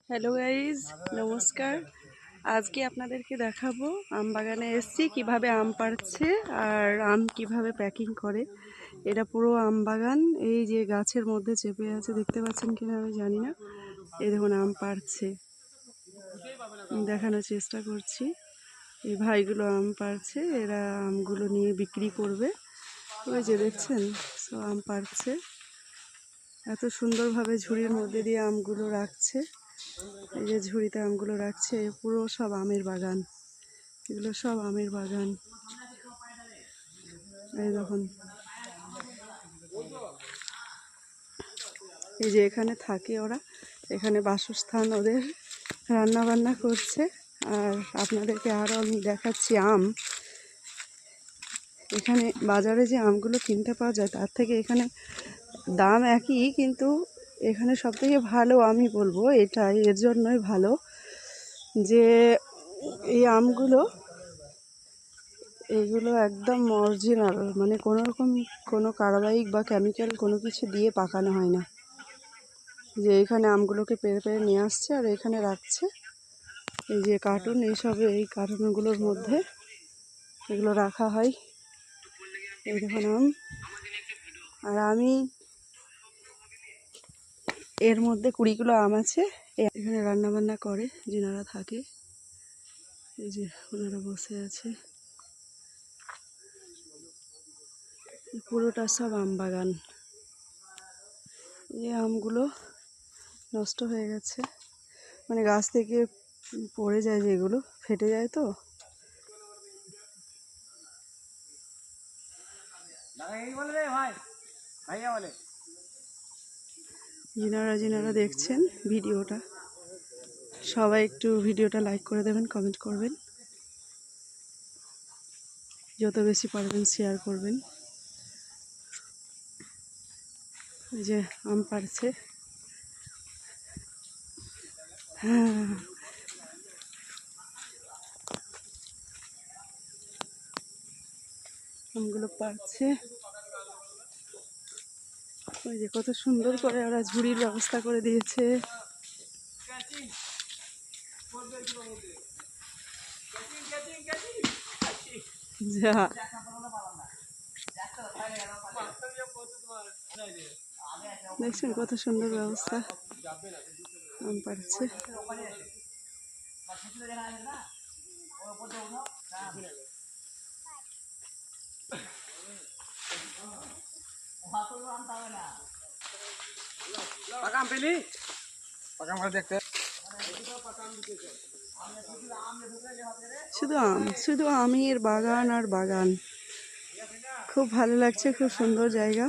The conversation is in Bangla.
হ্যালো গাইজ, নমস্কার। আজকে আপনাদেরকে দেখাবো আম বাগানে এসেছি কিভাবে আম পাড়ছে আর আম কিভাবে প্যাকিং করে। এটা পুরো আম বাগান, এই যে গাছের মধ্যে চেপে আছে, দেখতে পাচ্ছেন কিনা আমি জানি না। এই দেখুন আম পাড়ছে, দেখানোর চেষ্টা করছি। এই ভাইগুলো আম পাড়ছে, এরা আমগুলো নিয়ে বিক্রি করবে। ওই যে দেখছেন, সব আম পাড়ছে, এত সুন্দরভাবে ঝুড়ির মধ্যে দিয়ে আমগুলো রাখছে। এই যে ঝুড়িতে আমগুলো রাখছে, পুরো সব আমের বাগান, এগুলো সব আমের বাগান। এই দেখুন, এই যে এখানে থাকে ওরা, এখানে বাসস্থান ওদের, রান্না বান্না করছে। আর আপনাদেরকে আরও আমি দেখাচ্ছি আম। এখানে বাজারে যে আমগুলো কিনতে পাওয়া যায় তার থেকে এখানে দাম একই, কিন্তু এখানে সবথেকে ভালো আমি বলবো এটাই, এর জন্যই ভালো যে এই আমগুলো, এগুলো একদম অরিজিনাল, মানে কোনো রকম কোনো কার্বাইড বা কেমিক্যাল কোনো কিছু দিয়ে পাকানো হয় না। যে এখানে আমগুলোকে পেড়ে পেড়ে নিয়ে আসছে আর এখানে রাখছে, এই যে কার্টুন, এইসব এই কার্টুনগুলোর মধ্যে এগুলো রাখা হয়। এই দেখুন আম, আর আমি এর মধ্যে 20 কিলো আম আছে। এখানে রান্না বান্না করে যিনারা থাকে, এই যে ওনারা বসে আছে। পুরোটা সব আম বাগান। এই আমগুলো নষ্ট হয়ে গেছে, মানে গাছ থেকে পড়ে যায়, যেগুলো ফেটে যায়, তো যিনারা দেখছেন ভিডিওটা, সবাই একটু ভিডিওটা লাইক করে দেবেন, কমেন্ট করবেন, যত বেশি পারবেন শেয়ার করবেন। এই যে আম পাড়ছে, হ্যাঁ, আমগুলো পাড়ছে। ওই যে কত সুন্দর করে ওরা ঝুড়ির ব্যবস্থা করে দিয়েছে। যা দেখছেন কত সুন্দর ব্যবস্থা, আম পাড়ছে। শুধু আমের বাগান আর বাগান, খুব ভালো লাগছে, খুব সুন্দর জায়গা।